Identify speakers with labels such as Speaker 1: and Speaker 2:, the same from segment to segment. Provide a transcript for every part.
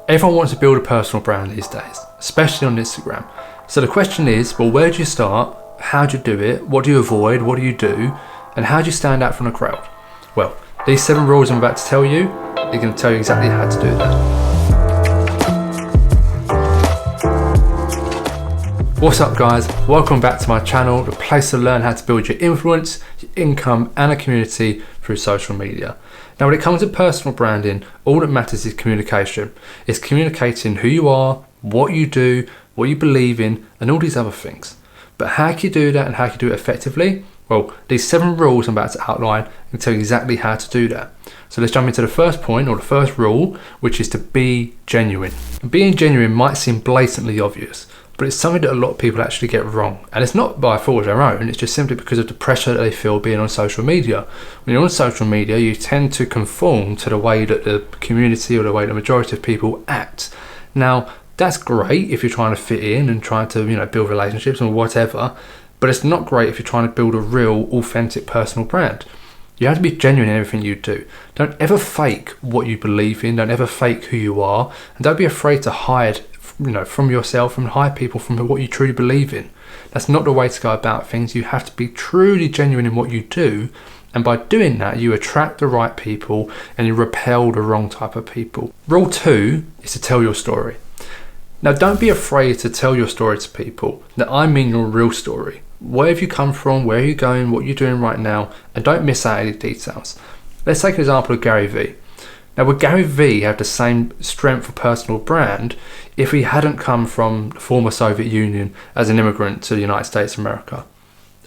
Speaker 1: Everyone wants to build a personal brand these days, especially on Instagram. So the question is, well, where do you start? How do you do it? What do you avoid? What do you do? And how do you stand out from the crowd? Well, these 7 rules I'm about to tell you are going to tell you exactly how to do that. What's up guys, welcome back to my channel, the place to learn how to build your influence, your income and a community through social media. Now when it comes to personal branding, all that matters is communication. It's communicating who you are, what you do, what you believe in and all these other things. But how can you do that and how can you do it effectively? Well, these 7 rules I'm about to outline and tell you exactly how to do that. So let's jump into the first point, or the first rule, which is to be genuine. Being genuine might seem blatantly obvious, but it's something that a lot of people actually get wrong. And it's not by fault of their own, it's just simply because of the pressure that they feel being on social media. When you're on social media, you tend to conform to the way that the community or the way the majority of people act. Now, that's great if you're trying to fit in and trying to, build relationships or whatever, but it's not great if you're trying to build a real, authentic personal brand. You have to be genuine in everything you do. Don't ever fake what you believe in, don't ever fake who you are, and don't be afraid to hide from yourself and hide people from what you truly believe in. That's not the way to go about things. You have to be truly genuine in what you do, and by doing that you attract the right people and you repel the wrong type of people. Rule 2 is to tell your story. Now don't be afraid to tell your story to people. Now I mean your real story. Where have you come from, where are you going, what you're doing right now, and don't miss out any details. Let's take an example of Gary Vee. Now would Gary Vee have the same strength of personal brand if he hadn't come from the former Soviet Union as an immigrant to the United States of America?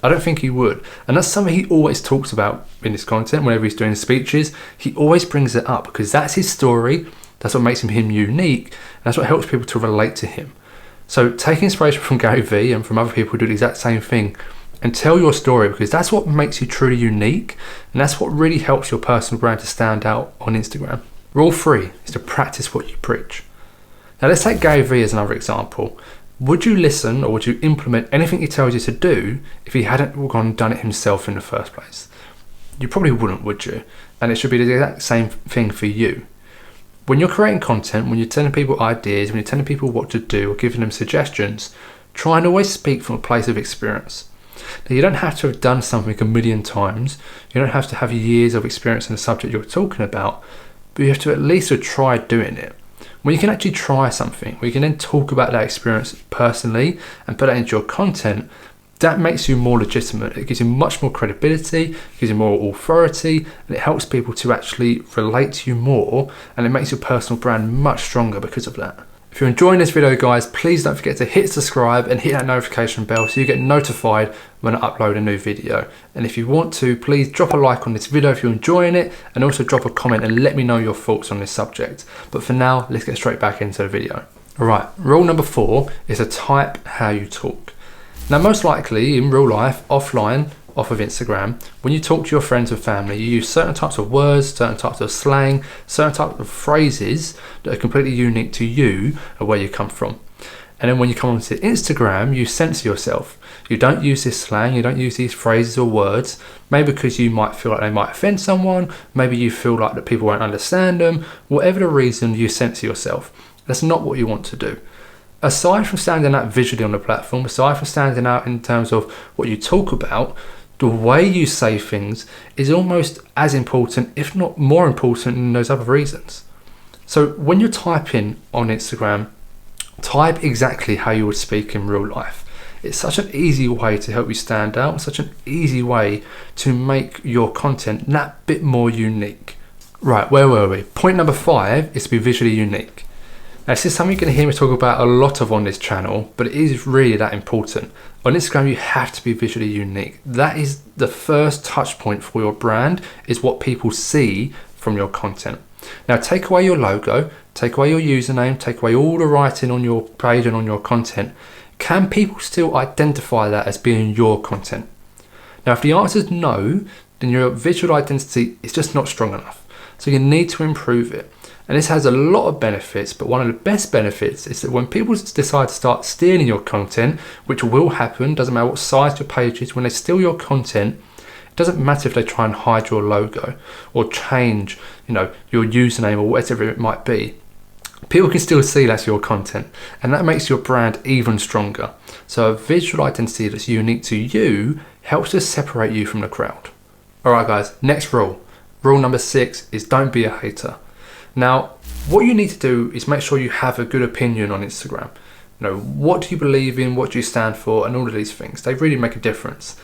Speaker 1: I don't think he would. And that's something he always talks about in his content. Whenever he's doing speeches, he always brings it up because that's his story, that's what makes him unique, and that's what helps people to relate to him. So take inspiration from Gary Vee and from other people who do the exact same thing and tell your story, because that's what makes you truly unique and that's what really helps your personal brand to stand out on Instagram. Rule 3 is to practice what you preach. Now let's take Gary Vee as another example. Would you listen or would you implement anything he tells you to do if he hadn't gone and done it himself in the first place? You probably wouldn't, would you? And it should be the exact same thing for you. When you're creating content, when you're telling people ideas, when you're telling people what to do or giving them suggestions, try and always speak from a place of experience. Now you don't have to have done something a million times, you don't have to have years of experience in the subject you're talking about, but you have to at least have tried doing it. When you can actually try something, we can then talk about that experience personally and put that into your content, that makes you more legitimate. It gives you much more credibility, it gives you more authority, and it helps people to actually relate to you more, and it makes your personal brand much stronger because of that. If you're enjoying this video guys, please don't forget to hit subscribe and hit that notification bell so you get notified when I upload a new video. And if you want to, please drop a like on this video if you're enjoying it, and also drop a comment and let me know your thoughts on this subject. But for now, let's get straight back into the video. Alright, rule number 4 is to type how you talk. Now most likely in real life, offline, off of Instagram, when you talk to your friends and family, you use certain types of words, certain types of slang, certain types of phrases that are completely unique to you and where you come from. And then when you come onto Instagram, you censor yourself. You don't use this slang, you don't use these phrases or words, maybe because you might feel like they might offend someone, maybe you feel like that people won't understand them, whatever the reason, you censor yourself. That's not what you want to do. Aside from standing out visually on the platform, aside from standing out in terms of what you talk about, the way you say things is almost as important, if not more important, than those other reasons. So when you're typing on Instagram, type exactly how you would speak in real life. It's such an easy way to help you stand out, such an easy way to make your content that bit more unique. Right, where were we? Point number 5 is to be visually unique. Now this is something you're going to hear me talk about a lot of on this channel, but it is really that important. On Instagram you have to be visually unique. That is the first touch point for your brand, is what people see from your content. Now take away your logo, take away your username, take away all the writing on your page and on your content. Can people still identify that as being your content? Now if the answer is no, then your visual identity is just not strong enough. So you need to improve it. And this has a lot of benefits, but one of the best benefits is that when people decide to start stealing your content, which will happen, doesn't matter what size your page is, when they steal your content, it doesn't matter if they try and hide your logo or change, your username or whatever it might be. people can still see that's your content, and that makes your brand even stronger. So a visual identity that's unique to you helps to separate you from the crowd. All right, guys, next rule. Rule number 6 is don't be a hater. Now, what you need to do is make sure you have a good opinion on Instagram. You know, what do you believe in, what do you stand for, and all of these things. They really make a difference.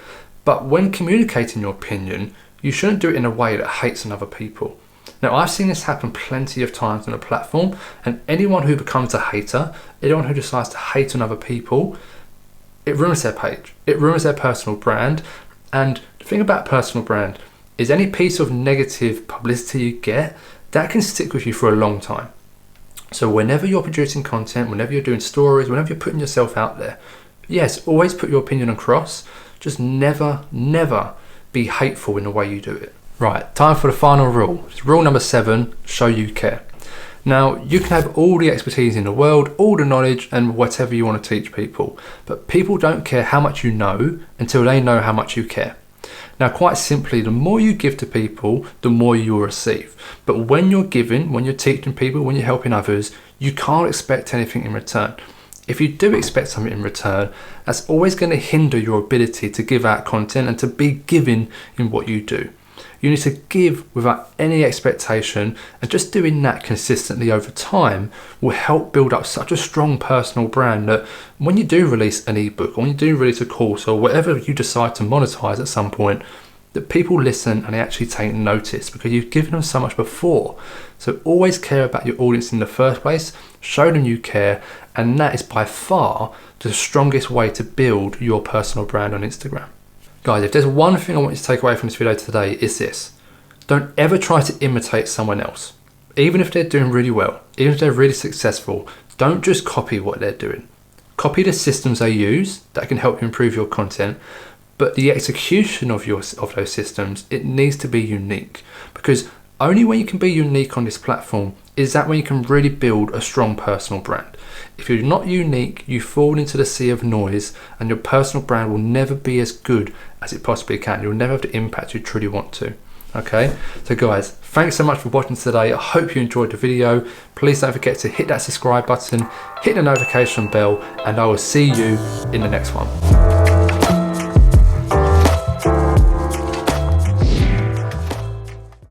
Speaker 1: But when communicating your opinion, you shouldn't do it in a way that hates on other people. Now, I've seen this happen plenty of times on a platform, and anyone who becomes a hater, anyone who decides to hate on other people, it ruins their page. It ruins their personal brand. And the thing about personal brand is any piece of negative publicity you get, that can stick with you for a long time. So whenever you're producing content, whenever you're doing stories, whenever you're putting yourself out there, yes, always put your opinion across. Just never, never be hateful in the way you do it. Right, time for the final rule. It's rule number 7, show you care. Now, you can have all the expertise in the world, all the knowledge and whatever you want to teach people, but people don't care how much you know until they know how much you care. Now, quite simply, the more you give to people, the more you will receive. But when you're giving, when you're teaching people, when you're helping others, you can't expect anything in return. If you do expect something in return, that's always going to hinder your ability to give out content and to be giving in what you do. You need to give without any expectation, and just doing that consistently over time will help build up such a strong personal brand that when you do release an ebook, or when you do release a course, or whatever you decide to monetize at some point, that people listen and they actually take notice because you've given them so much before. So always care about your audience in the first place, show them you care, and that is by far the strongest way to build your personal brand on Instagram. Guys, if there's one thing I want you to take away from this video today, is this. Don't ever try to imitate someone else. Even if they're doing really well, even if they're really successful, don't just copy what they're doing. Copy the systems they use that can help you improve your content, but the execution of those systems, it needs to be unique, because only when you can be unique on this platform is that when you can really build a strong personal brand. If you're not unique, you fall into the sea of noise, and your personal brand will never be as good as it possibly can. You'll never have the impact you truly want to. Okay, so guys, thanks so much for watching today. I hope you enjoyed the video. Please don't forget to hit that subscribe button, hit the notification bell, and I will see you in the next one.